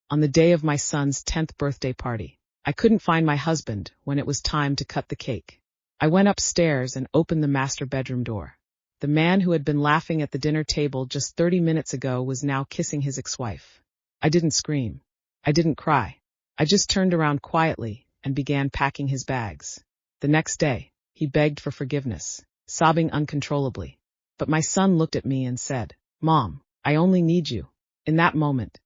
on the day of my son's 10th birthday party. I couldn't find my husband when it was time to cut the cake. I went upstairs and opened the master bedroom door. The man who had been laughing at the dinner table just 30 minutes ago was now kissing his ex-wife. I didn't scream. I didn't cry. I just turned around quietly and began packing his bags. The next day, he begged for forgiveness, sobbing uncontrollably. But my son looked at me and said, "Mom, I only need you." In that moment,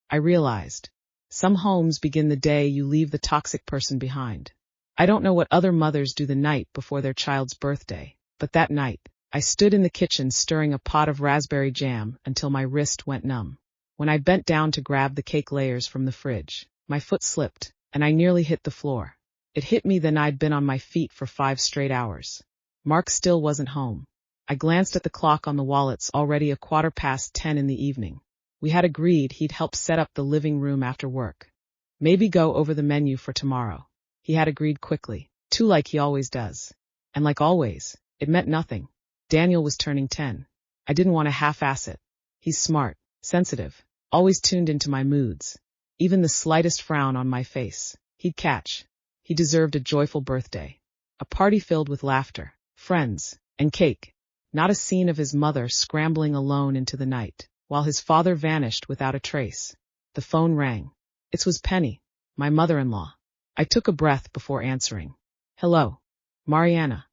I realized, some homes begin the day you leave the toxic person behind. I don't know what other mothers do the night before their child's birthday, but that night, I stood in the kitchen stirring a pot of raspberry jam until my wrist went numb. When I bent down to grab the cake layers from the fridge, my foot slipped, and I nearly hit the floor. It hit me then I'd been on my feet for 5 straight hours. Mark still wasn't home. I glanced at the clock on the wall. It's already 10:15 in the evening. We had agreed he'd help set up the living room after work. Maybe go over the menu for tomorrow. He had agreed quickly, too, like he always does. And like always, it meant nothing. Daniel was turning 10. I didn't want to half-ass it. He's smart, sensitive, always tuned into my moods. Even the slightest frown on my face, he'd catch. He deserved a joyful birthday. A party filled with laughter, friends, and cake. Not a scene of his mother scrambling alone into the night, while his father vanished without a trace. The phone rang. It was Penny, my mother-in-law. I took a breath before answering. "Hello, Mariana.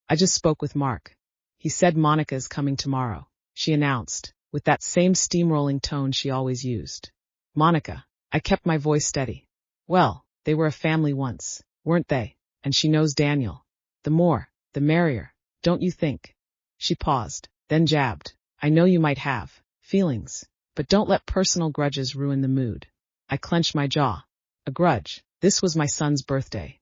I just spoke with Mark. He said Monica's coming tomorrow," she announced, with that same steamrolling tone she always used. "Monica." I kept my voice steady. "Well, they were a family once, weren't they? And she knows Daniel. The more, the merrier, don't you think?" She paused, then jabbed. "I know you might have feelings, but don't let personal grudges ruin the mood." I clenched my jaw. A grudge. This was my son's birthday.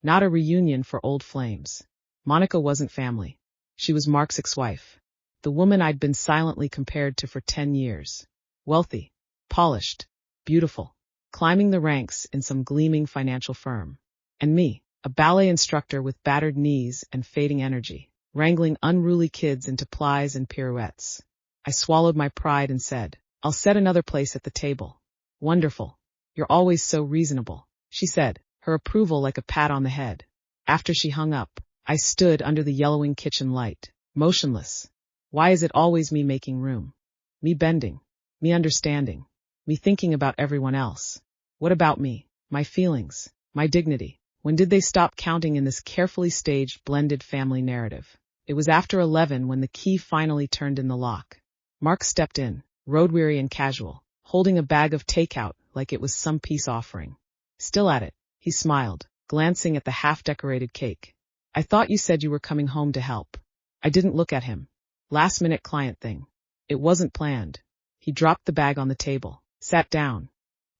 Not a reunion for old flames. Monica wasn't family. She was Mark's ex-wife. The woman I'd been silently compared to for 10 years. Wealthy, polished, beautiful, climbing the ranks in some gleaming financial firm. And me, a ballet instructor with battered knees and fading energy, wrangling unruly kids into plies and pirouettes. I swallowed my pride and said, "I'll set another place at the table." "Wonderful. You're always so reasonable," she said, her approval like a pat on the head. After she hung up, I stood under the yellowing kitchen light, motionless. Why is it always me making room? Me bending? Me understanding? Me thinking about everyone else? What about me? My feelings? My dignity? When did they stop counting in this carefully staged, blended family narrative? It was after 11 when the key finally turned in the lock. Mark stepped in, road-weary and casual, holding a bag of takeout like it was some peace offering. "Still at it?" he smiled, glancing at the half-decorated cake. "I thought you said you were coming home to help." I didn't look at him. Last-minute client thing. It wasn't planned. He dropped the bag on the table, sat down,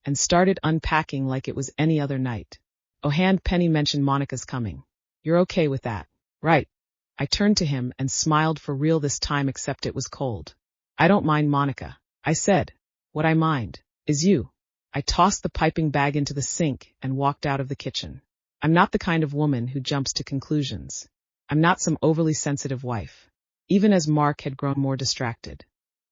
and started unpacking like it was any other night. "Oh, and Penny mentioned Monica's coming. You're okay with that, right?" I turned to him and smiled for real this time, except it was cold. "I don't mind Monica," I said. "What I mind is you." I tossed the piping bag into the sink and walked out of the kitchen. I'm not the kind of woman who jumps to conclusions. I'm not some overly sensitive wife. Even as Mark had grown more distracted,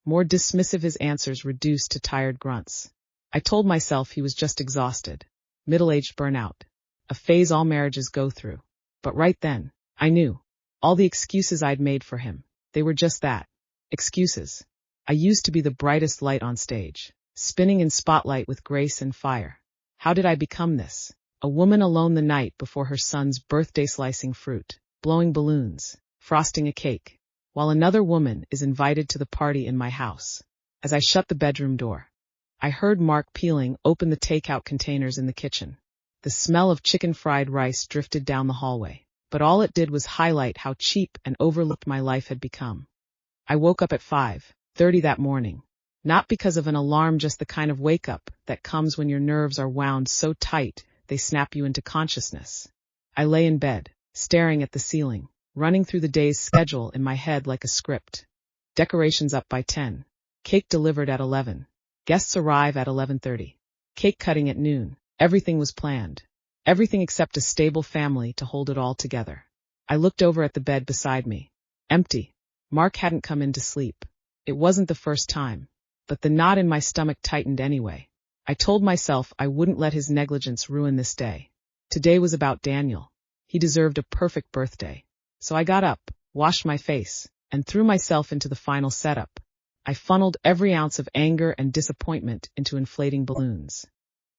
more dismissive, his answers reduced to tired grunts, I told myself he was just exhausted. Middle-aged burnout. A phase all marriages go through. But right then, I knew. All the excuses I'd made for him, they were just that. Excuses. I used to be the brightest light on stage, spinning in spotlight with grace and fire. How did I become this? A woman alone the night before her son's birthday, slicing fruit, blowing balloons, frosting a cake, while another woman is invited to the party in my house. As I shut the bedroom door, I heard Mark peeling open the takeout containers in the kitchen. The smell of chicken fried rice drifted down the hallway, but all it did was highlight how cheap and overlooked my life had become. I woke up at 5:30 that morning. Not because of an alarm, just the kind of wake-up that comes when your nerves are wound so tight they snap you into consciousness. I lay in bed, staring at the ceiling, running through the day's schedule in my head like a script. Decorations up by 10. Cake delivered at 11. Guests arrive at 11:30. Cake cutting at noon. Everything was planned. Everything except a stable family to hold it all together. I looked over at the bed beside me. Empty. Mark hadn't come in to sleep. It wasn't the first time, but the knot in my stomach tightened anyway. I told myself I wouldn't let his negligence ruin this day. Today was about Daniel. He deserved a perfect birthday. So I got up, washed my face, and threw myself into the final setup. I funneled every ounce of anger and disappointment into inflating balloons,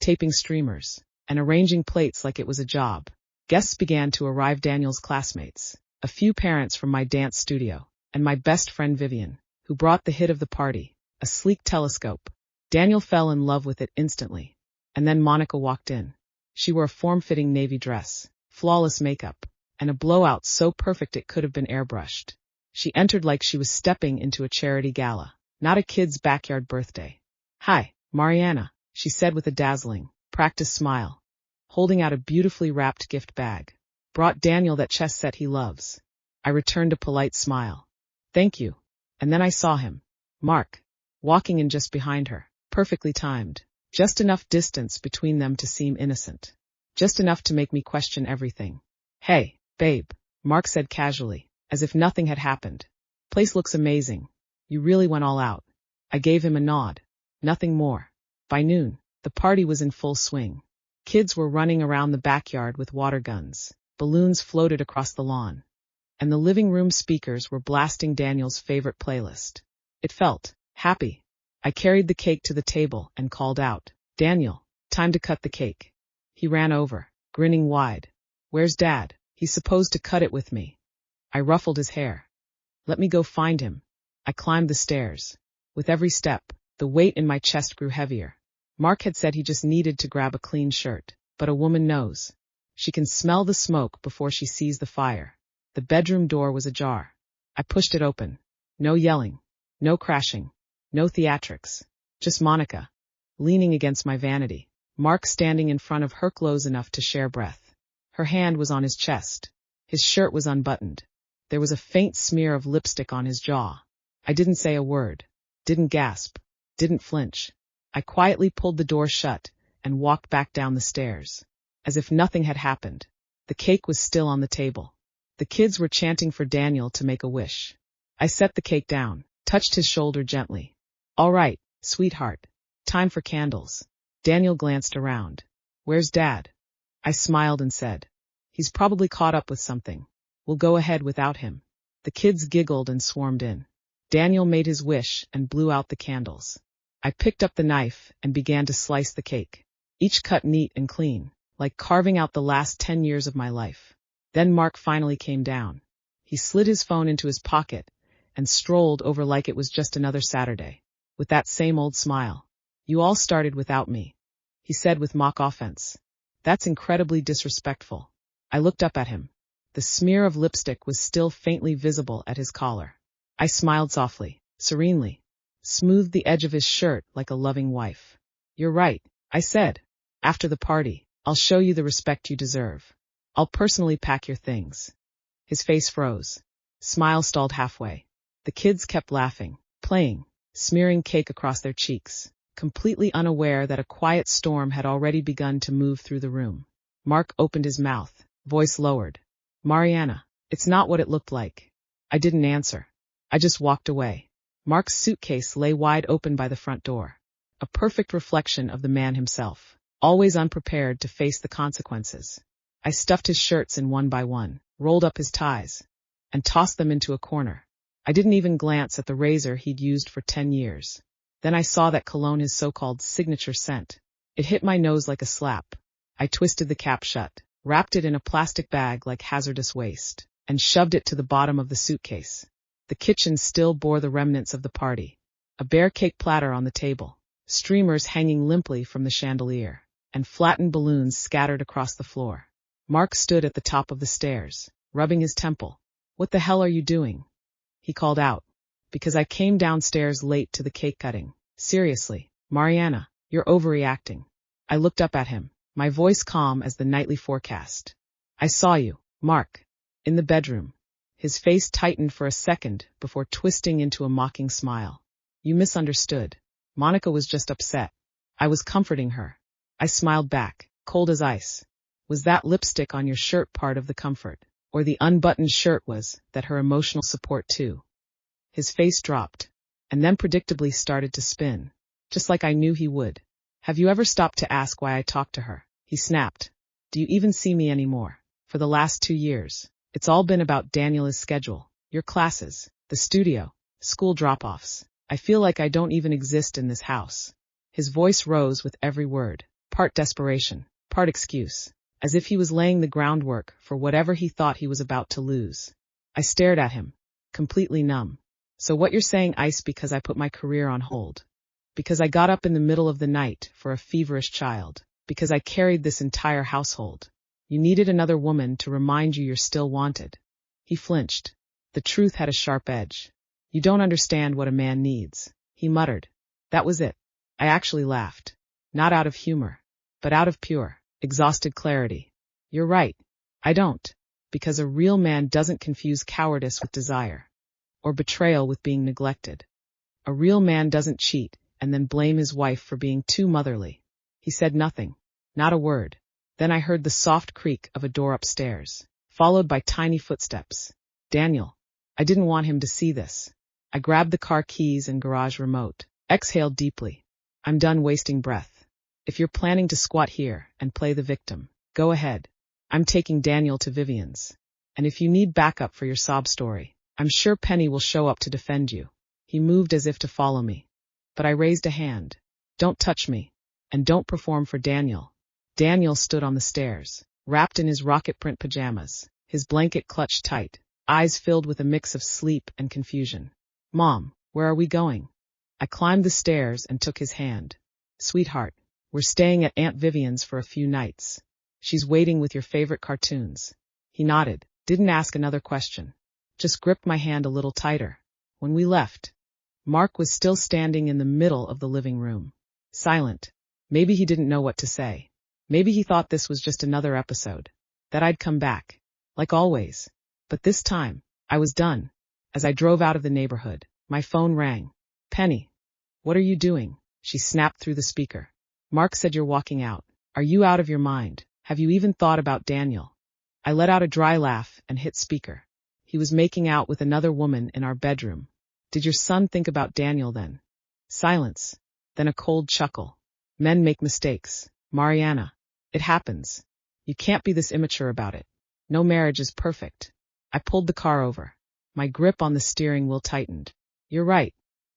taping streamers, and arranging plates like it was a job. Guests began to arrive: Daniel's classmates, a few parents from my dance studio, and my best friend Vivian, who brought the hit of the party, a sleek telescope. Daniel fell in love with it instantly. And then Monica walked in. She wore a form-fitting navy dress, flawless makeup, and a blowout so perfect it could have been airbrushed. She entered like she was stepping into a charity gala, not a kid's backyard birthday. "Hi, Mariana," she said with a dazzling, practiced smile, holding out a beautifully wrapped gift bag. "Brought Daniel that chess set he loves." I returned a polite smile. "Thank you." And then I saw him, Mark, walking in just behind her, perfectly timed. Just enough distance between them to seem innocent. Just enough to make me question everything. "Hey, babe," Mark said casually, as if nothing had happened. "Place looks amazing. You really went all out." I gave him a nod. Nothing more. By noon, the party was in full swing. Kids were running around the backyard with water guns. Balloons floated across the lawn. And the living room speakers were blasting Daniel's favorite playlist. It felt happy. I carried the cake to the table and called out, "Daniel, time to cut the cake." He ran over, grinning wide. "Where's Dad? He's supposed to cut it with me." I ruffled his hair. "Let me go find him." I climbed the stairs. With every step, the weight in my chest grew heavier. Mark had said he just needed to grab a clean shirt, but a woman knows. She can smell the smoke before she sees the fire. The bedroom door was ajar. I pushed it open. No yelling. No crashing. No theatrics. Just Monica, leaning against my vanity. Mark standing in front of her close enough to share breath. Her hand was on his chest. His shirt was unbuttoned. There was a faint smear of lipstick on his jaw. I didn't say a word. Didn't gasp. Didn't flinch. I quietly pulled the door shut and walked back down the stairs. As if nothing had happened. The cake was still on the table. The kids were chanting for Daniel to make a wish. I set the cake down, touched his shoulder gently. "All right, sweetheart. Time for candles." Daniel glanced around. "Where's Dad?" I smiled and said, "He's probably caught up with something. We'll go ahead without him." The kids giggled and swarmed in. Daniel made his wish and blew out the candles. I picked up the knife and began to slice the cake. Each cut neat and clean, like carving out the last 10 years of my life. Then Mark finally came down. He slid his phone into his pocket and strolled over like it was just another Saturday. With that same old smile. "You all started without me," he said with mock offense. "That's incredibly disrespectful." I looked up at him. The smear of lipstick was still faintly visible at his collar. I smiled softly, serenely, smoothed the edge of his shirt like a loving wife. "You're right," I said. "After the party, I'll show you the respect you deserve. I'll personally pack your things." His face froze. Smile stalled halfway. The kids kept laughing, playing, smearing cake across their cheeks, completely unaware that a quiet storm had already begun to move through the room. Mark opened his mouth, voice lowered. "Mariana, it's not what it looked like." I didn't answer. I just walked away. Mark's suitcase lay wide open by the front door. A perfect reflection of the man himself, always unprepared to face the consequences. I stuffed his shirts in one by one, rolled up his ties, and tossed them into a corner. I didn't even glance at the razor he'd used for 10 years. Then I saw that cologne, his so-called signature scent. It hit my nose like a slap. I twisted the cap shut, wrapped it in a plastic bag like hazardous waste, and shoved it to the bottom of the suitcase. The kitchen still bore the remnants of the party. A bare cake platter on the table, streamers hanging limply from the chandelier, and flattened balloons scattered across the floor. Mark stood at the top of the stairs, rubbing his temple. "What the hell are you doing?" he called out. "Because I came downstairs late to the cake cutting." "Seriously, Mariana, you're overreacting." I looked up at him, my voice calm as the nightly forecast. "I saw you, Mark, in the bedroom." His face tightened for a second before twisting into a mocking smile. "You misunderstood. Monica was just upset. I was comforting her." I smiled back, cold as ice. "Was that lipstick on your shirt part of the comfort? Or the unbuttoned shirt was that her emotional support too?" His face dropped, and then predictably started to spin, just like I knew he would. Have you ever stopped to ask why I talked to her? He snapped. Do you even see me anymore? For the last 2 years, it's all been about Daniela's schedule, your classes, the studio, school drop-offs. I feel like I don't even exist in this house. His voice rose with every word, part desperation, part excuse, as if he was laying the groundwork for whatever he thought he was about to lose. I stared at him, completely numb. So what you're saying, Ice, because I put my career on hold? Because I got up in the middle of the night for a feverish child? Because I carried this entire household? You needed another woman to remind you you're still wanted? He flinched. The truth had a sharp edge. You don't understand what a man needs, he muttered. That was it. I actually laughed. Not out of humor, but out of pure, exhausted clarity. You're right. I don't. Because a real man doesn't confuse cowardice with desire, or betrayal with being neglected. A real man doesn't cheat and then blame his wife for being too motherly. He said nothing, not a word. Then I heard the soft creak of a door upstairs, followed by tiny footsteps. Daniel. I didn't want him to see this. I grabbed the car keys and garage remote, exhaled deeply. I'm done wasting breath. If you're planning to squat here and play the victim, go ahead. I'm taking Daniel to Vivian's. And if you need backup for your sob story, I'm sure Penny will show up to defend you. He moved as if to follow me. But I raised a hand. Don't touch me. And don't perform for Daniel. Daniel stood on the stairs, wrapped in his rocket print pajamas, his blanket clutched tight, eyes filled with a mix of sleep and confusion. Mom, where are we going? I climbed the stairs and took his hand. Sweetheart, we're staying at Aunt Vivian's for a few nights. She's waiting with your favorite cartoons. He nodded, didn't ask another question. Just gripped my hand a little tighter. When we left, Mark was still standing in the middle of the living room. Silent. Maybe he didn't know what to say. Maybe he thought this was just another episode. That I'd come back. Like always. But this time, I was done. As I drove out of the neighborhood, my phone rang. Penny. What are you doing? She snapped through the speaker. Mark said you're walking out. Are you out of your mind? Have you even thought about Daniel? I let out a dry laugh and hit speaker. He was making out with another woman in our bedroom. Did your son think about Daniel then? Silence. Then a cold chuckle. Men make mistakes. Mariana. It happens. You can't be this immature about it. No marriage is perfect. I pulled the car over. My grip on the steering wheel tightened. You're right,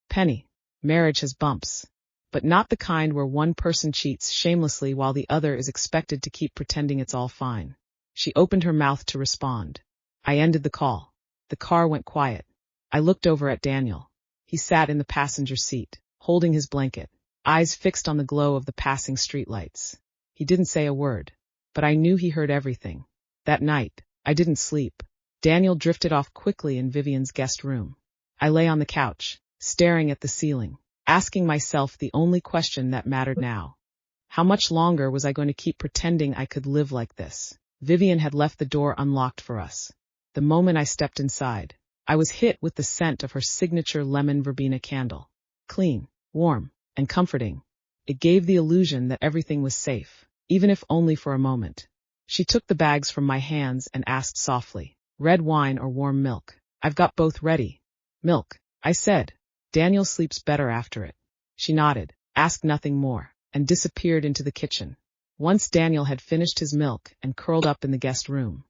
Penny. Marriage has bumps. But not the kind where one person cheats shamelessly while the other is expected to keep pretending it's all fine. She opened her mouth to respond. I ended the call. The car went quiet. I looked over at Daniel. He sat in the passenger seat, holding his blanket, eyes fixed on the glow of the passing streetlights. He didn't say a word, but I knew he heard everything. That night, I didn't sleep. Daniel drifted off quickly in Vivian's guest room. I lay on the couch, staring at the ceiling, asking myself the only question that mattered now. How much longer was I going to keep pretending I could live like this? Vivian had left the door unlocked for us. The moment I stepped inside, I was hit with the scent of her signature lemon verbena candle. Clean, warm, and comforting. It gave the illusion that everything was safe, even if only for a moment. She took the bags from my hands and asked softly, red wine or warm milk? I've got both ready. Milk, I said. Daniel sleeps better after it. She nodded, asked nothing more, and disappeared into the kitchen. Once Daniel had finished his milk and curled up in the guest room,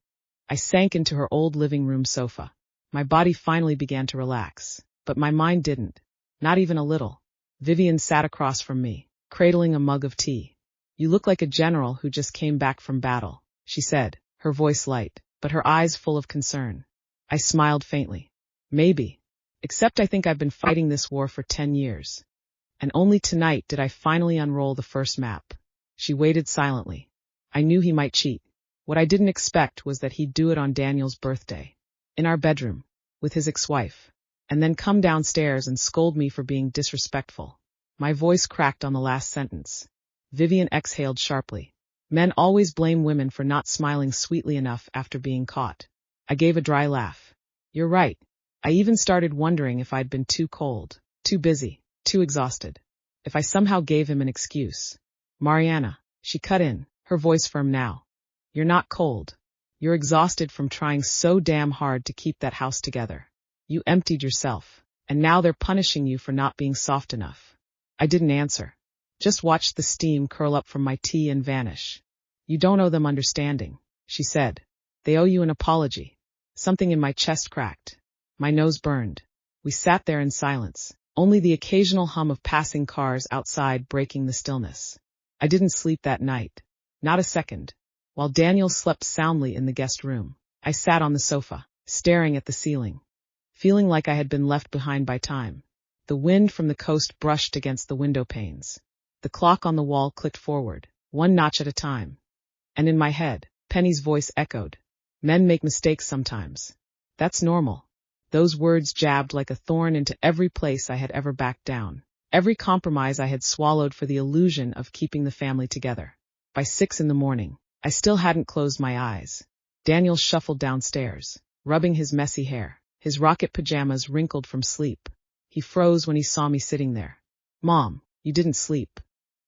I sank into her old living room sofa. My body finally began to relax, but my mind didn't. Not even a little. Vivian sat across from me, cradling a mug of tea. You look like a general who just came back from battle, she said, her voice light, but her eyes full of concern. I smiled faintly. Maybe. Except I think I've been fighting this war for 10 years. And only tonight did I finally unroll the first map. She waited silently. I knew he might cheat. What I didn't expect was that he'd do it on Daniel's birthday. In our bedroom, with his ex-wife. And then come downstairs and scold me for being disrespectful. My voice cracked on the last sentence. Vivian exhaled sharply. Men always blame women for not smiling sweetly enough after being caught. I gave a dry laugh. You're right. I even started wondering if I'd been too cold, too busy, too exhausted. If I somehow gave him an excuse. Mariana, she cut in, her voice firm now. You're not cold. You're exhausted from trying so damn hard to keep that house together. You emptied yourself, and now they're punishing you for not being soft enough. I didn't answer. Just watched the steam curl up from my tea and vanish. You don't owe them understanding, she said. They owe you an apology. Something in my chest cracked. My nose burned. We sat there in silence, only the occasional hum of passing cars outside breaking the stillness. I didn't sleep that night. Not a second. While Daniel slept soundly in the guest room, I sat on the sofa, staring at the ceiling, feeling like I had been left behind by time. The wind from the coast brushed against the window panes. The clock on the wall clicked forward, one notch at a time. And in my head, Penny's voice echoed. Men make mistakes sometimes. That's normal. Those words jabbed like a thorn into every place I had ever backed down, every compromise I had swallowed for the illusion of keeping the family together. By 6 a.m, I still hadn't closed my eyes. Daniel shuffled downstairs, rubbing his messy hair, his rocket pajamas wrinkled from sleep. He froze when he saw me sitting there. Mom, you didn't sleep.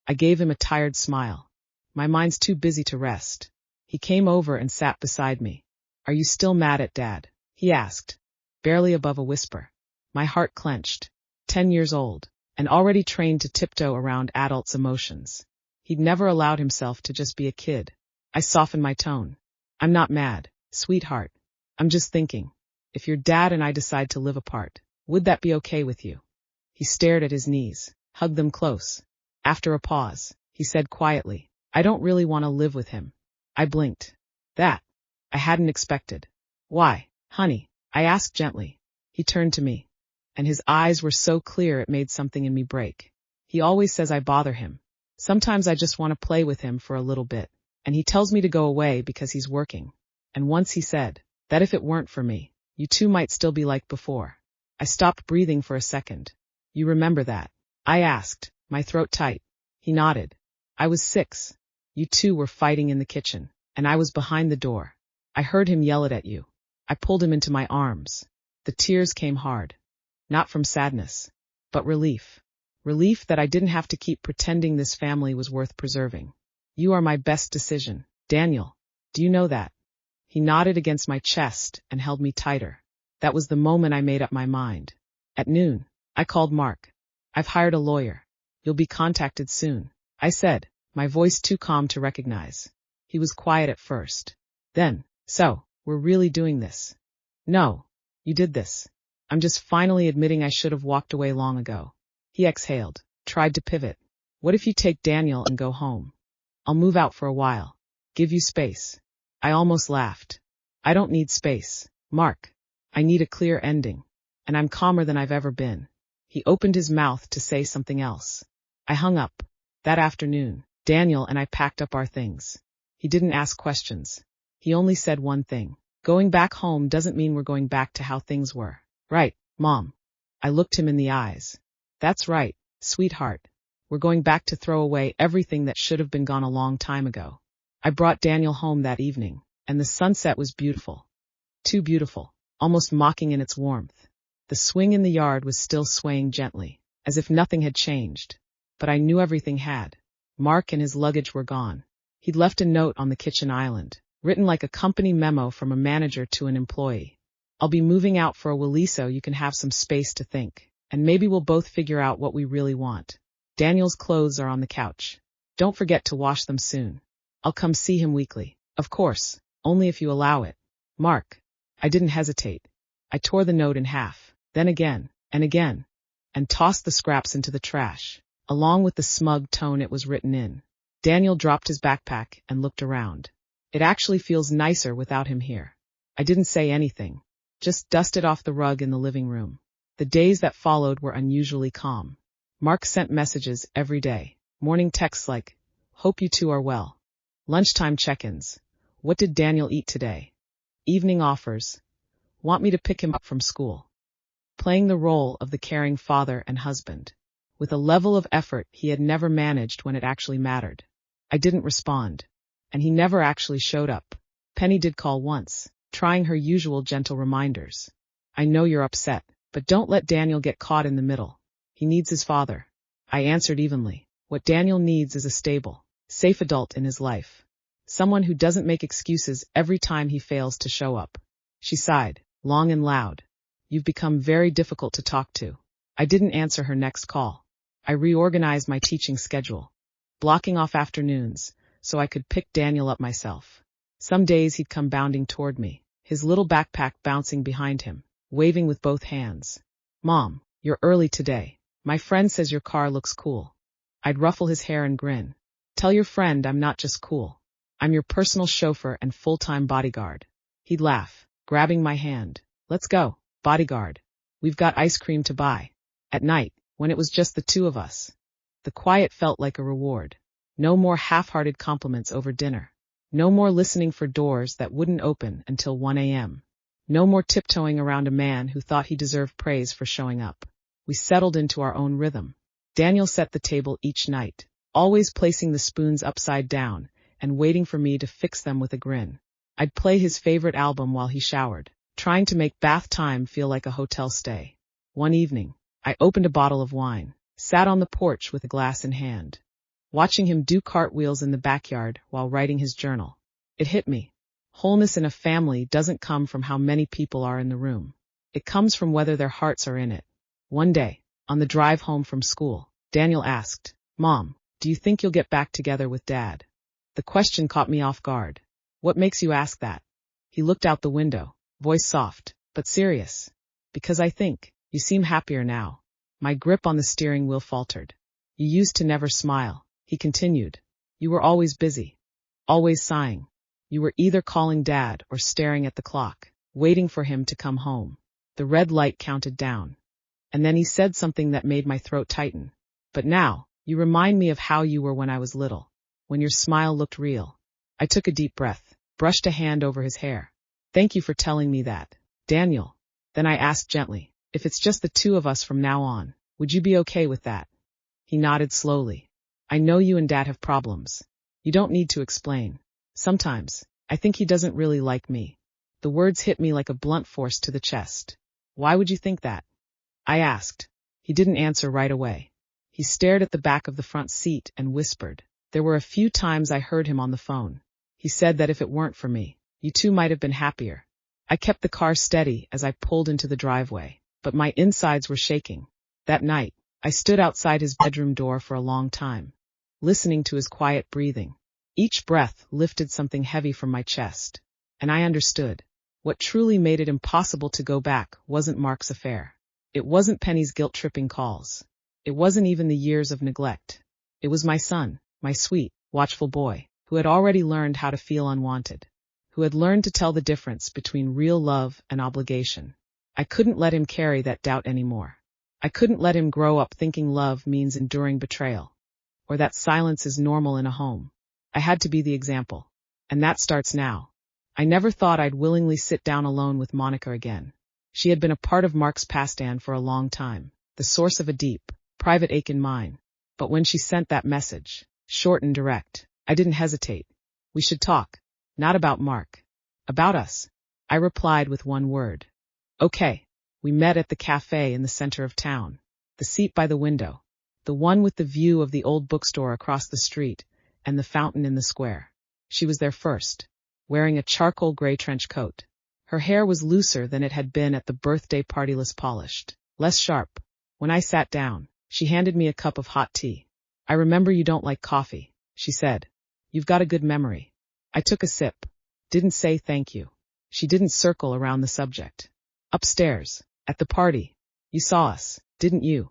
I gave him a tired smile. My mind's too busy to rest. He came over and sat beside me. Are you still mad at Dad? He asked, barely above a whisper. My heart clenched. 10 years old, and already trained to tiptoe around adults' emotions. He'd never allowed himself to just be a kid. I softened my tone. I'm not mad, sweetheart. I'm just thinking, if your dad and I decide to live apart, would that be okay with you? He stared at his knees, hugged them close. After a pause, he said quietly, I don't really want to live with him. I blinked. That I hadn't expected. Why, honey? I asked gently. He turned to me, and his eyes were so clear it made something in me break. He always says I bother him. Sometimes I just want to play with him for a little bit, and he tells me to go away because he's working. And once he said that if it weren't for me, you two might still be like before. I stopped breathing for a second. You remember that? I asked, my throat tight. He nodded. I was 6. You two were fighting in the kitchen, and I was behind the door. I heard him yell it at you. I pulled him into my arms. The tears came hard. Not from sadness, but relief. Relief that I didn't have to keep pretending this family was worth preserving. You are my best decision, Daniel. Do you know that? He nodded against my chest and held me tighter. That was the moment I made up my mind. At noon, I called Mark. I've hired a lawyer. You'll be contacted soon, I said, my voice too calm to recognize. He was quiet at first. Then, so, we're really doing this? No, you did this. I'm just finally admitting I should have walked away long ago. He exhaled, tried to pivot. What if you take Daniel and go home? I'll move out for a while. Give you space. I almost laughed. I don't need space, Mark. I need a clear ending. And I'm calmer than I've ever been. He opened his mouth to say something else. I hung up. That afternoon, Daniel and I packed up our things. He didn't ask questions. He only said one thing. Going back home doesn't mean we're going back to how things were. Right, Mom. I looked him in the eyes. That's right, sweetheart. We're going back to throw away everything that should have been gone a long time ago. I brought Daniel home that evening, and the sunset was beautiful. Too beautiful, almost mocking in its warmth. The swing in the yard was still swaying gently, as if nothing had changed. But I knew everything had. Mark and his luggage were gone. He'd left a note on the kitchen island, written like a company memo from a manager to an employee. I'll be moving out for a while so you can have some space to think, and maybe we'll both figure out what we really want. Daniel's clothes are on the couch. Don't forget to wash them soon. I'll come see him weekly. Of course, only if you allow it. Mark. I didn't hesitate. I tore the note in half, then again, and tossed the scraps into the trash, along with the smug tone it was written in. Daniel dropped his backpack and looked around. It actually feels nicer without him here. I didn't say anything, just dusted off the rug in the living room. The days that followed were unusually calm. Mark sent messages every day, morning texts like, hope you two are well. Lunchtime check-ins. What did Daniel eat today? Evening offers. Want me to pick him up from school? Playing the role of the caring father and husband, with a level of effort he had never managed when it actually mattered. I didn't respond, and he never actually showed up. Penny did call once, trying her usual gentle reminders. I know you're upset, but don't let Daniel get caught in the middle. He needs his father. I answered evenly. What Daniel needs is a stable, safe adult in his life. Someone who doesn't make excuses every time he fails to show up. She sighed, long and loud. You've become very difficult to talk to. I didn't answer her next call. I reorganized my teaching schedule, blocking off afternoons so I could pick Daniel up myself. Some days he'd come bounding toward me, his little backpack bouncing behind him, waving with both hands. "Mom, you're early today. My friend says your car looks cool." I'd ruffle his hair and grin. "Tell your friend I'm not just cool. I'm your personal chauffeur and full-time bodyguard." He'd laugh, grabbing my hand. "Let's go, bodyguard. We've got ice cream to buy." At night, when it was just the two of us, the quiet felt like a reward. No more half-hearted compliments over dinner. No more listening for doors that wouldn't open until 1 a.m. No more tiptoeing around a man who thought he deserved praise for showing up. We settled into our own rhythm. Daniel set the table each night, always placing the spoons upside down and waiting for me to fix them with a grin. I'd play his favorite album while he showered, trying to make bath time feel like a hotel stay. One evening, I opened a bottle of wine, sat on the porch with a glass in hand, watching him do cartwheels in the backyard while writing his journal. It hit me. Wholeness in a family doesn't come from how many people are in the room. It comes from whether their hearts are in it. One day, on the drive home from school, Daniel asked, "Mom, do you think you'll get back together with Dad?" The question caught me off guard. "What makes you ask that?" He looked out the window, voice soft, but serious. "Because I think, you seem happier now." My grip on the steering wheel faltered. "You used to never smile," he continued. "You were always busy. Always sighing. You were either calling Dad or staring at the clock, waiting for him to come home." The red light counted down. And then he said something that made my throat tighten. "But now, you remind me of how you were when I was little, when your smile looked real." I took a deep breath, brushed a hand over his hair. "Thank you for telling me that, Daniel." Then I asked gently, "If it's just the two of us from now on, would you be okay with that?" He nodded slowly. "I know you and Dad have problems. You don't need to explain. Sometimes, I think he doesn't really like me." The words hit me like a blunt force to the chest. "Why would you think that?" I asked. He didn't answer right away. He stared at the back of the front seat and whispered. There were a few times I heard him on the phone. He said that if it weren't for me, you two might have been happier. I kept the car steady as I pulled into the driveway, but my insides were shaking. That night, I stood outside his bedroom door for a long time, listening to his quiet breathing. Each breath lifted something heavy from my chest, and I understood. What truly made it impossible to go back wasn't Mark's affair. It wasn't Penny's guilt-tripping calls. It wasn't even the years of neglect. It was my son, my sweet, watchful boy, who had already learned how to feel unwanted, who had learned to tell the difference between real love and obligation. I couldn't let him carry that doubt anymore. I couldn't let him grow up thinking love means enduring betrayal, or that silence is normal in a home. I had to be the example. And that starts now. I never thought I'd willingly sit down alone with Monica again. She had been a part of Mark's past for a long time, the source of a deep, private ache in mine. But when she sent that message, short and direct, I didn't hesitate. "We should talk. Not about Mark. About us." I replied with one word. "Okay." We met at the cafe in the center of town, the seat by the window, the one with the view of the old bookstore across the street and the fountain in the square. She was there first, wearing a charcoal gray trench coat. Her hair was looser than it had been at the birthday party, less polished, less sharp. When I sat down, she handed me a cup of hot tea. "I remember you don't like coffee," she said. "You've got a good memory." I took a sip. Didn't say thank you. She didn't circle around the subject. "Upstairs, at the party, you saw us, didn't you?"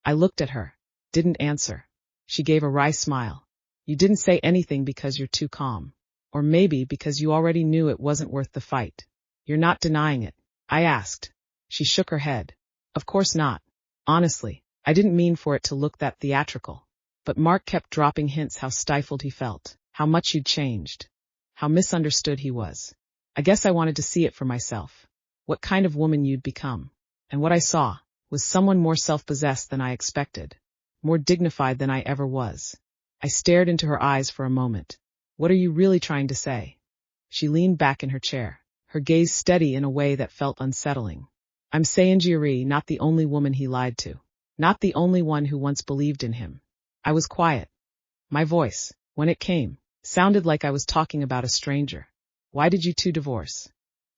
I looked at her. Didn't answer. She gave a wry smile. "You didn't say anything because you're too calm. Or maybe because you already knew it wasn't worth the fight. You're not denying it?" I asked. She shook her head. "Of course not. Honestly, I didn't mean for it to look that theatrical. But Mark kept dropping hints how stifled he felt, how much you'd changed, how misunderstood he was. I guess I wanted to see it for myself. What kind of woman you'd become. And what I saw was someone more self-possessed than I expected, more dignified than I ever was." I stared into her eyes for a moment. "What are you really trying to say?" She leaned back in her chair, her gaze steady in a way that felt unsettling. "I'm saying Giuri, not the only woman he lied to. Not the only one who once believed in him." I was quiet. My voice, when it came, sounded like I was talking about a stranger. "Why did you two divorce?"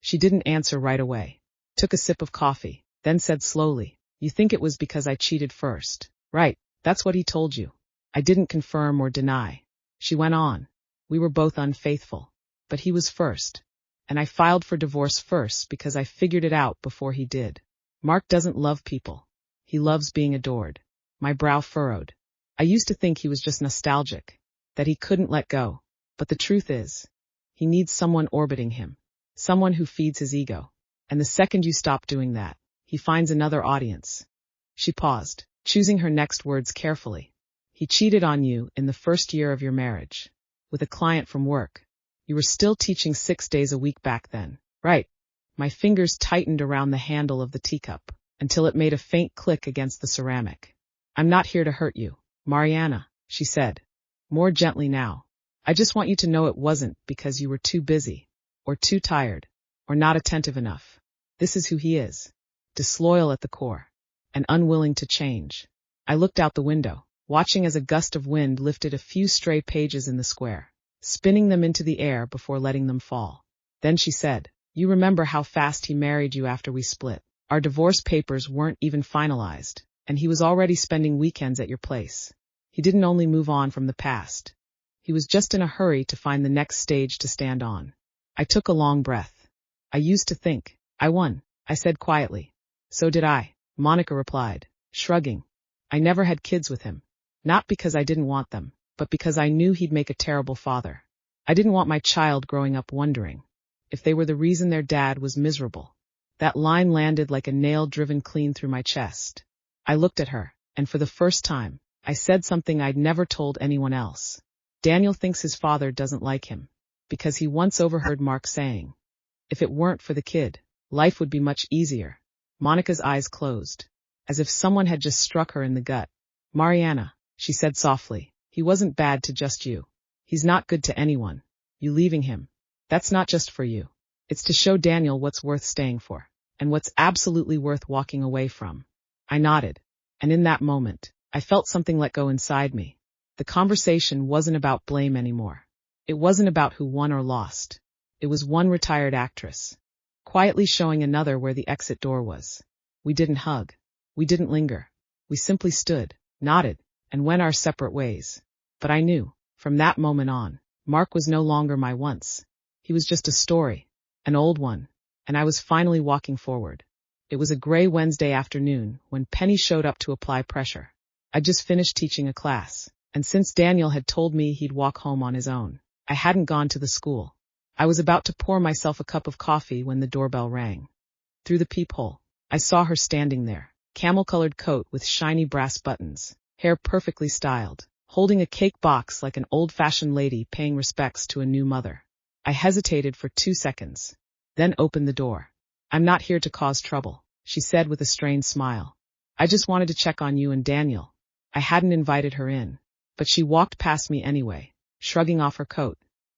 She didn't answer right away. Took a sip of coffee, then said slowly, "You think it was because I cheated first, right? That's what he told you. I didn't confirm or deny. She went on. We were both unfaithful. But he was first. And I filed for divorce first because I figured it out before he did. Mark doesn't love people. He loves being adored. My brow furrowed. I used to think he was just nostalgic, that he couldn't let go. But the truth is, he needs someone orbiting him, someone who feeds his ego. And the second you stop doing that, he finds another audience. She paused, choosing her next words carefully. He cheated on you in the first year of your marriage, with a client from work. You were still teaching 6 days a week back then, right? My fingers tightened around the handle of the teacup, until it made a faint click against the ceramic. I'm not here to hurt you, Mariana, she said, more gently now. I just want you to know it wasn't because you were too busy, or too tired, or not attentive enough. This is who he is. Disloyal at the core, and unwilling to change. I looked out the window, watching as a gust of wind lifted a few stray pages in the square, spinning them into the air before letting them fall. Then she said, you remember how fast he married you after we split. Our divorce papers weren't even finalized, and he was already spending weekends at your place. He didn't only move on from the past. He was just in a hurry to find the next stage to stand on. I took a long breath. I used to think, I won, I said quietly. So did I, Monica replied, shrugging. I never had kids with him. Not because I didn't want them, but because I knew he'd make a terrible father. I didn't want my child growing up wondering if they were the reason their dad was miserable. That line landed like a nail driven clean through my chest. I looked at her, and for the first time, I said something I'd never told anyone else. Daniel thinks his father doesn't like him, because he once overheard Mark saying, if it weren't for the kid, life would be much easier. Monica's eyes closed, as if someone had just struck her in the gut. Mariana, she said softly, he wasn't bad to just you. He's not good to anyone. You leaving him, that's not just for you. It's to show Daniel what's worth staying for, and what's absolutely worth walking away from. I nodded, and in that moment, I felt something let go inside me. The conversation wasn't about blame anymore. It wasn't about who won or lost. It was one retired actress, quietly showing another where the exit door was. We didn't hug. We didn't linger. We simply stood, nodded, and went our separate ways. But I knew, from that moment on, Mark was no longer my once. He was just a story, an old one, and I was finally walking forward. It was a gray Wednesday afternoon when Penny showed up to apply pressure. I'd just finished teaching a class, and since Daniel had told me he'd walk home on his own, I hadn't gone to the school. I was about to pour myself a cup of coffee when the doorbell rang. Through the peephole, I saw her standing there, camel-colored coat with shiny brass buttons, hair perfectly styled, holding a cake box like an old-fashioned lady paying respects to a new mother. I hesitated for 2 seconds, then opened the door. I'm not here to cause trouble, she said with a strained smile. I just wanted to check on you and Daniel. I hadn't invited her in, but she walked past me anyway, shrugging off her coat.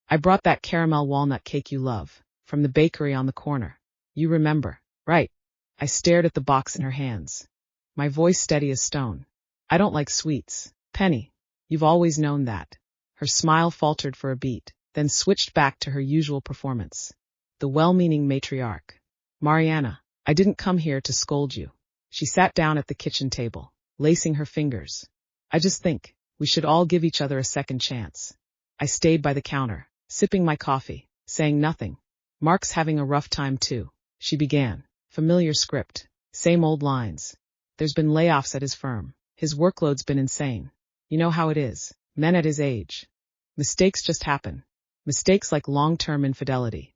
I brought that caramel walnut cake you love, from the bakery on the corner. You remember, right? I stared at the box in her hands, my voice steady as stone. I don't like sweets, Penny. You've always known that. Her smile faltered for a beat, then switched back to her usual performance. The well-meaning matriarch. Mariana, I didn't come here to scold you. She sat down at the kitchen table, lacing her fingers. I just think we should all give each other a second chance. I stayed by the counter, sipping my coffee, saying nothing. Mark's having a rough time too, she began. Familiar script, same old lines. There's been layoffs at his firm. His workload's been insane. You know how it is, men at his age. Mistakes just happen. Mistakes like long-term infidelity.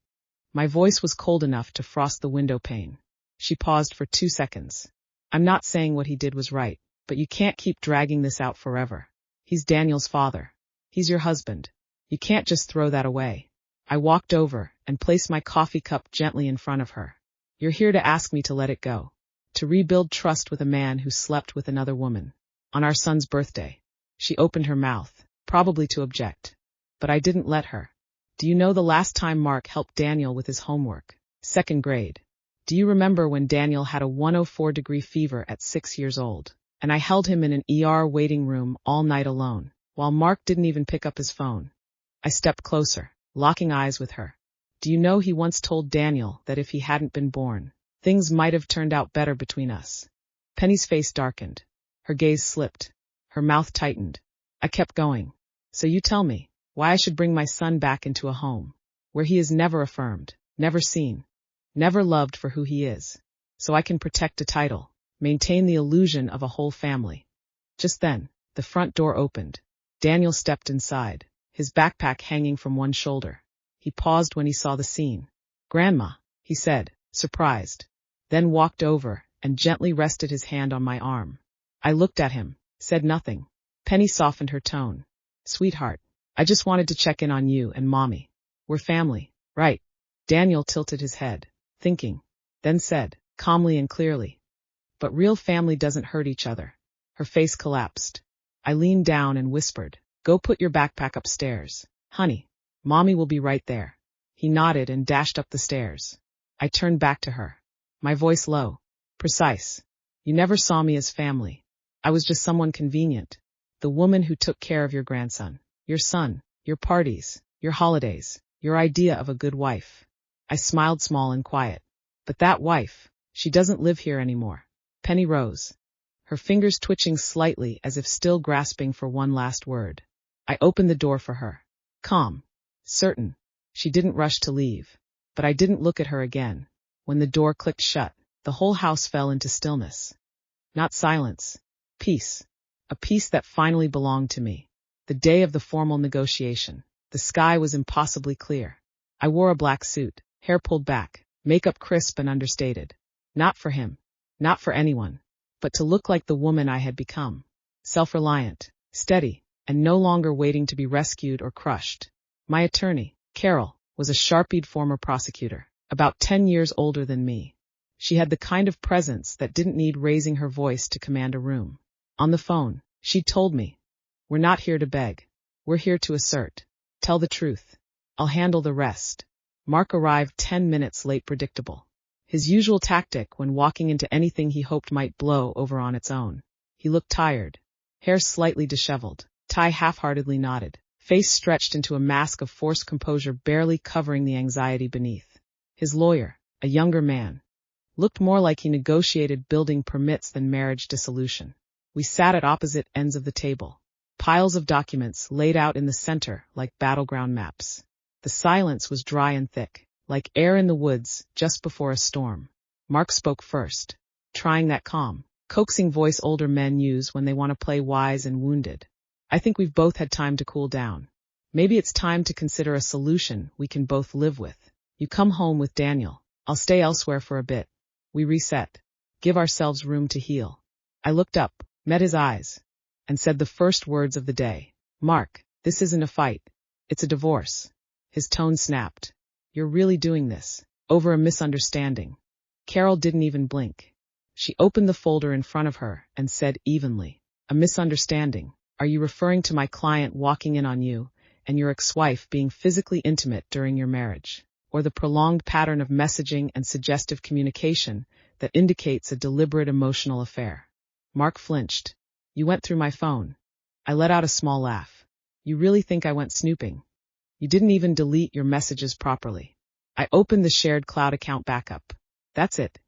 My voice was cold enough to frost the window pane. She paused for 2 seconds. I'm not saying what he did was right, but you can't keep dragging this out forever. He's Daniel's father. He's your husband. You can't just throw that away. I walked over and placed my coffee cup gently in front of her. You're here to ask me to let it go. To rebuild trust with a man who slept with another woman. On our son's birthday. She opened her mouth, probably to object. But I didn't let her. Do you know the last time Mark helped Daniel with his homework? 2nd grade. Do you remember when Daniel had a 104-degree fever at 6 years old, and I held him in an ER waiting room all night alone, while Mark didn't even pick up his phone? I stepped closer, locking eyes with her. Do you know he once told Daniel that if he hadn't been born, things might have turned out better between us? Penny's face darkened. Her gaze slipped. Her mouth tightened. I kept going. So you tell me why I should bring my son back into a home where he is never affirmed, never seen, never loved for who he is, so I can protect a title, maintain the illusion of a whole family. Just then, the front door opened. Daniel stepped inside, his backpack hanging from one shoulder. He paused when he saw the scene. "Grandma," he said, surprised, then walked over and gently rested his hand on my arm. I looked at him, said nothing. Penny softened her tone. "Sweetheart, I just wanted to check in on you and Mommy. We're family, right?" Daniel tilted his head, thinking, then said, calmly and clearly, "But real family doesn't hurt each other." Her face collapsed. I leaned down and whispered, "Go put your backpack upstairs, honey. Mommy will be right there." He nodded and dashed up the stairs. I turned back to her, my voice low, precise. "You never saw me as family. I was just someone convenient. The woman who took care of your grandson, your son, your parties, your holidays, your idea of a good wife." I smiled small and quiet. "But that wife, she doesn't live here anymore." Penny rose, her fingers twitching slightly as if still grasping for one last word. I opened the door for her. Calm, certain. She didn't rush to leave. But I didn't look at her again. When the door clicked shut, the whole house fell into stillness. Not silence. Peace. A peace that finally belonged to me. The day of the formal negotiation. The sky was impossibly clear. I wore a black suit, hair pulled back, makeup crisp and understated. Not for him. Not for anyone. But to look like the woman I had become. Self-reliant, steady, and no longer waiting to be rescued or crushed. My attorney, Carol, was a sharp-eyed former prosecutor, about 10 years older than me. She had the kind of presence that didn't need raising her voice to command a room. On the phone, she told me, "We're not here to beg. We're here to assert. Tell the truth. I'll handle the rest." Mark arrived 10 minutes late, predictable. His usual tactic when walking into anything he hoped might blow over on its own. He looked tired, hair slightly disheveled, tie half-heartedly knotted, face stretched into a mask of forced composure barely covering the anxiety beneath. His lawyer, a younger man, looked more like he negotiated building permits than marriage dissolution. We sat at opposite ends of the table, piles of documents laid out in the center like battleground maps. The silence was dry and thick, like air in the woods just before a storm. Mark spoke first, trying that calm, coaxing voice older men use when they want to play wise and wounded. "I think we've both had time to cool down. Maybe it's time to consider a solution we can both live with. You come home with Daniel. I'll stay elsewhere for a bit. We reset. Give ourselves room to heal." I looked up, met his eyes, and said the first words of the day. "Mark, this isn't a fight. It's a divorce." His tone snapped. "You're really doing this, over a misunderstanding." Carol didn't even blink. She opened the folder in front of her and said evenly, "A misunderstanding? Are you referring to my client walking in on you and your ex-wife being physically intimate during your marriage, or the prolonged pattern of messaging and suggestive communication that indicates a deliberate emotional affair?" Mark flinched. "You went through my phone." I let out a small laugh. "You really think I went snooping? You didn't even delete your messages properly." I opened the shared cloud account backup. "That's it."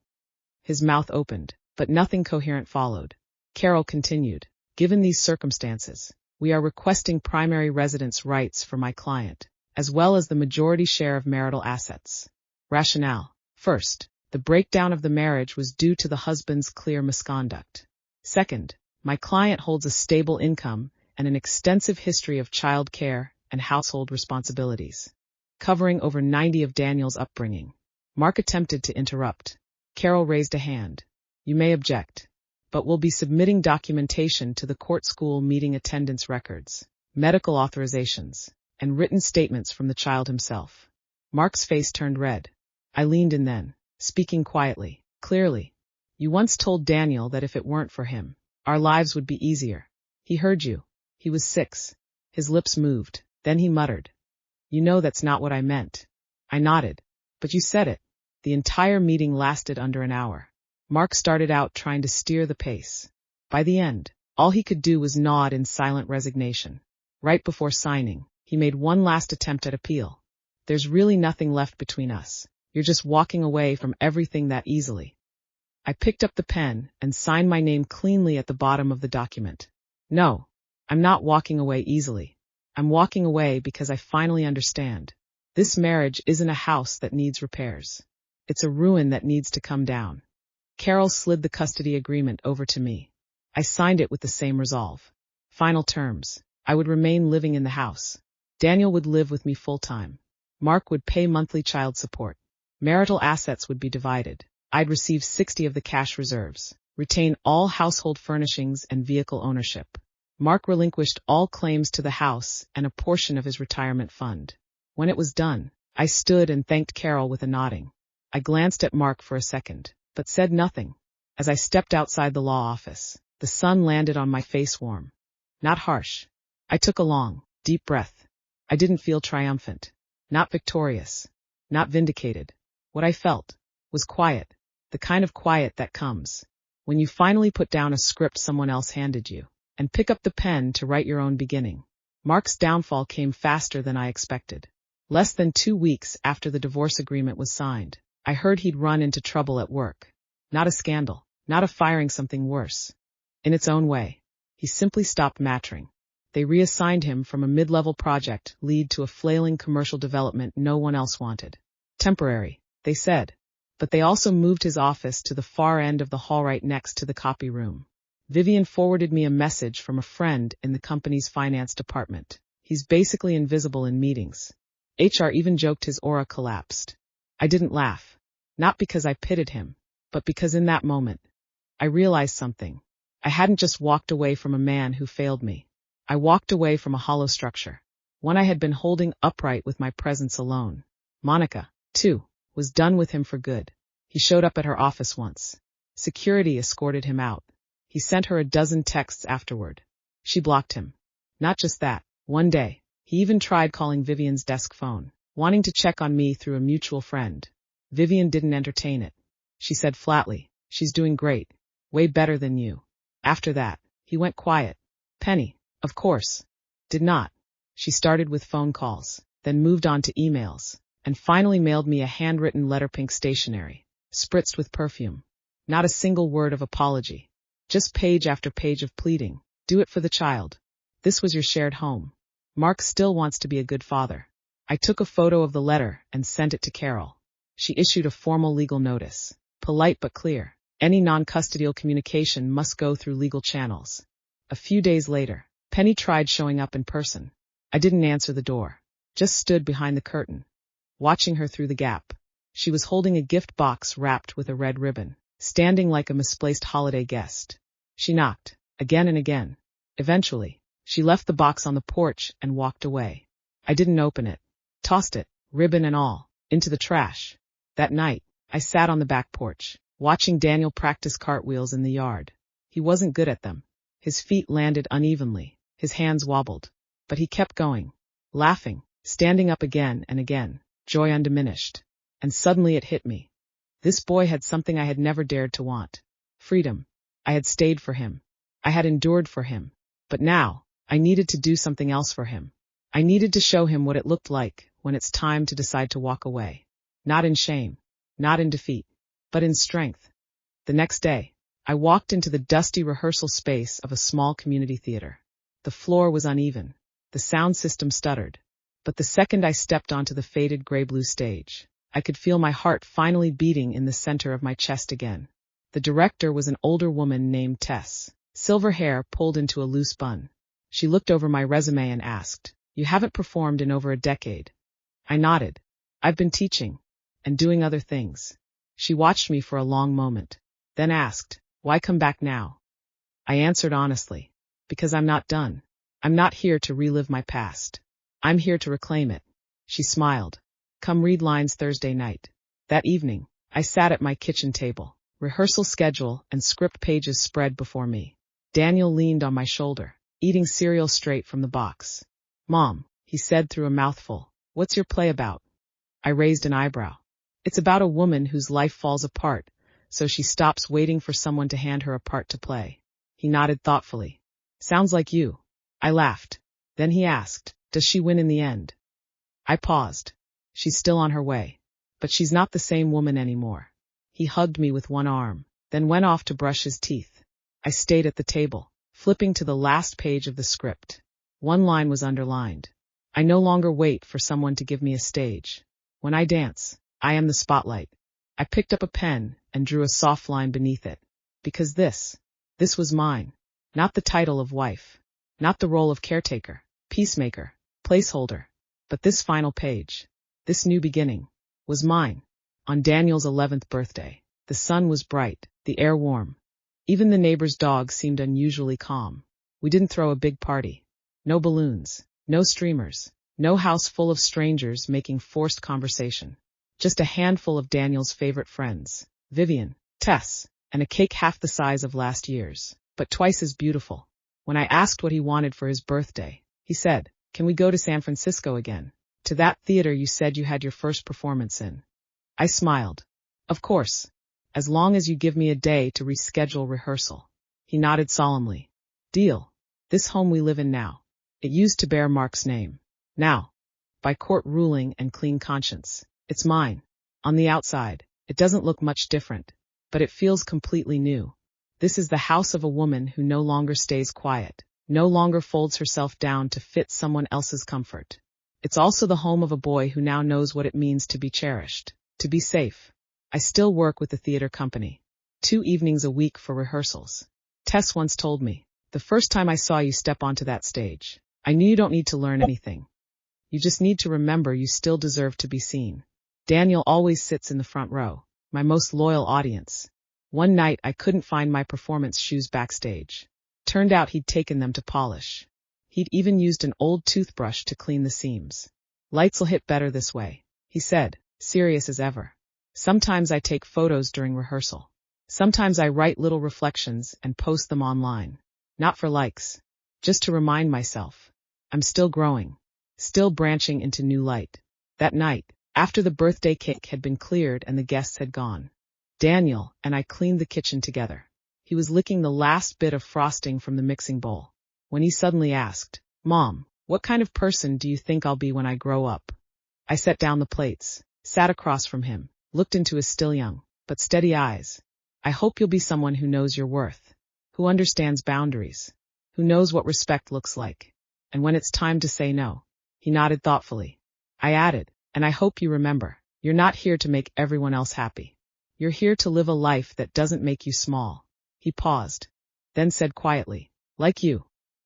His mouth opened, but nothing coherent followed. Carol continued, "Given these circumstances, we are requesting primary residence rights for my client, as well as the majority share of marital assets." Rationale. First, the breakdown of the marriage was due to the husband's clear misconduct. Second, my client holds a stable income and an extensive history of child care and household responsibilities, covering over 90 of Daniel's upbringing. Mark attempted to interrupt. Carol raised a hand. "You may object, but we'll be submitting documentation to the court school meeting attendance records, medical authorizations, and written statements from the child himself." Mark's face turned red. I leaned in then, speaking quietly, clearly. "You once told Daniel that if it weren't for him, our lives would be easier. He heard you. He was 6. His lips moved. Then he muttered, 'You know that's not what I meant.' I nodded. "But you said it." The entire meeting lasted under an hour. Mark started out trying to steer the pace. By the end, all he could do was nod in silent resignation. Right before signing, he made one last attempt at appeal. "There's really nothing left between us. You're just walking away from everything that easily." I picked up the pen and signed my name cleanly at the bottom of the document. No, I'm not walking away easily. I'm walking away because I finally understand. This marriage isn't a house that needs repairs. It's a ruin that needs to come down. Carol slid the custody agreement over to me. I signed it with the same resolve. Final terms. I would remain living in the house. Daniel would live with me full-time. Mark would pay monthly child support. Marital assets would be divided. I'd receive 60 of the cash reserves, retain all household furnishings and vehicle ownership. Mark relinquished all claims to the house and a portion of his retirement fund. When it was done, I stood and thanked Carol with a nodding. I glanced at Mark for a second, but said nothing. As I stepped outside the law office, the sun landed on my face warm. Not harsh. I took a long, deep breath. I didn't feel triumphant. Not victorious. Not vindicated. What I felt was quiet. The kind of quiet that comes when you finally put down a script someone else handed you and pick up the pen to write your own beginning. Mark's downfall came faster than I expected. Less than 2 weeks after the divorce agreement was signed, I heard he'd run into trouble at work. Not a scandal, not a firing, something worse. In its own way, he simply stopped matching. They reassigned him from a mid-level project lead to a flailing commercial development no one else wanted. Temporary, they said. But they also moved his office to the far end of the hall right next to the copy room. Vivian forwarded me a message from a friend in the company's finance department. He's basically invisible in meetings. HR even joked his aura collapsed. I didn't laugh. Not because I pitied him, but because in that moment, I realized something. I hadn't just walked away from a man who failed me. I walked away from a hollow structure, one I had been holding upright with my presence alone. Monica, too, was done with him for good. He showed up at her office once. Security escorted him out. He sent her a dozen texts afterward. She blocked him. Not just that, one day, he even tried calling Vivian's desk phone, wanting to check on me through a mutual friend. Vivian didn't entertain it. She said flatly, "She's doing great. Way better than you." After that, he went quiet. Penny, of course, did not. She started with phone calls, then moved on to emails, and finally mailed me a handwritten letter, pink stationery, spritzed with perfume. Not a single word of apology. Just page after page of pleading. Do it for the child. This was your shared home. Mark still wants to be a good father. I took a photo of the letter and sent it to Carol. She issued a formal legal notice. Polite but clear. Any non-custodial communication must go through legal channels. A few days later, Penny tried showing up in person. I didn't answer the door. Just stood behind the curtain, watching her through the gap. She was holding a gift box wrapped with a red ribbon, standing like a misplaced holiday guest. She knocked, again and again. Eventually, she left the box on the porch and walked away. I didn't open it. Tossed it, ribbon and all, into the trash. That night, I sat on the back porch, watching Daniel practice cartwheels in the yard. He wasn't good at them. His feet landed unevenly, his hands wobbled. But he kept going, laughing, standing up again and again, joy undiminished. And suddenly it hit me. This boy had something I had never dared to want. Freedom. I had stayed for him. I had endured for him. But now, I needed to do something else for him. I needed to show him what it looked like when it's time to decide to walk away. Not in shame, not in defeat, but in strength. The next day, I walked into the dusty rehearsal space of a small community theater. The floor was uneven. The sound system stuttered. But the second I stepped onto the faded gray-blue stage, I could feel my heart finally beating in the center of my chest again. The director was an older woman named Tess, silver hair pulled into a loose bun. She looked over my resume and asked, "You haven't performed in over a decade." I nodded. "I've been teaching and doing other things." She watched me for a long moment, then asked, "Why come back now?" I answered honestly, "Because I'm not done. I'm not here to relive my past. I'm here to reclaim it." She smiled. "Come read lines Thursday night." That evening, I sat at my kitchen table, rehearsal schedule and script pages spread before me. Daniel leaned on my shoulder, eating cereal straight from the box. "Mom," he said through a mouthful, "what's your play about?" I raised an eyebrow. "It's about a woman whose life falls apart, so she stops waiting for someone to hand her a part to play." He nodded thoughtfully. "Sounds like you." I laughed. Then he asked, "Does she win in the end?" I paused. "She's still on her way. But she's not the same woman anymore." He hugged me with one arm, then went off to brush his teeth. I stayed at the table, flipping to the last page of the script. One line was underlined. I no longer wait for someone to give me a stage. When I dance, I am the spotlight. I picked up a pen and drew a soft line beneath it. Because this was mine. Not the title of wife. Not the role of caretaker, peacemaker, placeholder. But this final page, this new beginning, was mine. On Daniel's 11th birthday, the sun was bright, the air warm. Even the neighbor's dog seemed unusually calm. We didn't throw a big party. No balloons, no streamers, no house full of strangers making forced conversation. Just a handful of Daniel's favorite friends, Vivian, Tess, and a cake half the size of last year's, but twice as beautiful. When I asked what he wanted for his birthday, he said, "Can we go to San Francisco again? To that theater you said you had your first performance in." I smiled. "Of course. As long as you give me a day to reschedule rehearsal." He nodded solemnly. "Deal. This home we live in now. It used to bear Mark's name. Now, by court ruling and clean conscience, it's mine. On the outside, it doesn't look much different, but it feels completely new. This is the house of a woman who no longer stays quiet, no longer folds herself down to fit someone else's comfort. It's also the home of a boy who now knows what it means to be cherished, to be safe." I still work with the theater company. 2 evenings a week for rehearsals. Tess once told me, "The first time I saw you step onto that stage, I knew you don't need to learn anything. You just need to remember you still deserve to be seen." Daniel always sits in the front row, my most loyal audience. One night I couldn't find my performance shoes backstage. Turned out he'd taken them to polish. He'd even used an old toothbrush to clean the seams. "Lights'll hit better this way," he said, serious as ever. Sometimes I take photos during rehearsal. Sometimes I write little reflections and post them online. Not for likes. Just to remind myself. I'm still growing. Still branching into new light. That night, after the birthday cake had been cleared and the guests had gone, Daniel and I cleaned the kitchen together. He was licking the last bit of frosting from the mixing bowl, when he suddenly asked, "Mom, what kind of person do you think I'll be when I grow up?" I set down the plates, sat across from him, looked into his still young, but steady eyes. "I hope you'll be someone who knows your worth, who understands boundaries, who knows what respect looks like. And when it's time to say no." He nodded thoughtfully. I added, "And I hope you remember, you're not here to make everyone else happy. You're here to live a life that doesn't make you small." He paused, then said quietly, "Like you."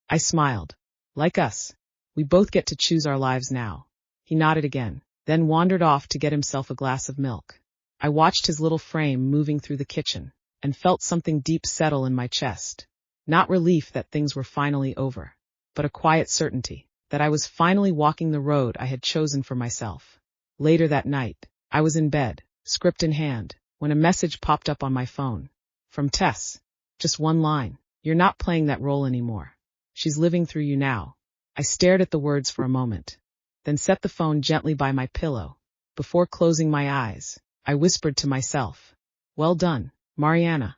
I smiled. "Like us. We both get to choose our lives now." He nodded again, then wandered off to get himself a glass of milk. I watched his little frame moving through the kitchen, and felt something deep settle in my chest. Not relief that things were finally over, but a quiet certainty that I was finally walking the road I had chosen for myself. Later that night, I was in bed, script in hand, when a message popped up on my phone. From Tess. Just one line. "You're not playing that role anymore. She's living through you now." I stared at the words for a moment, then set the phone gently by my pillow. Before closing my eyes, I whispered to myself, "Well done, Mariana."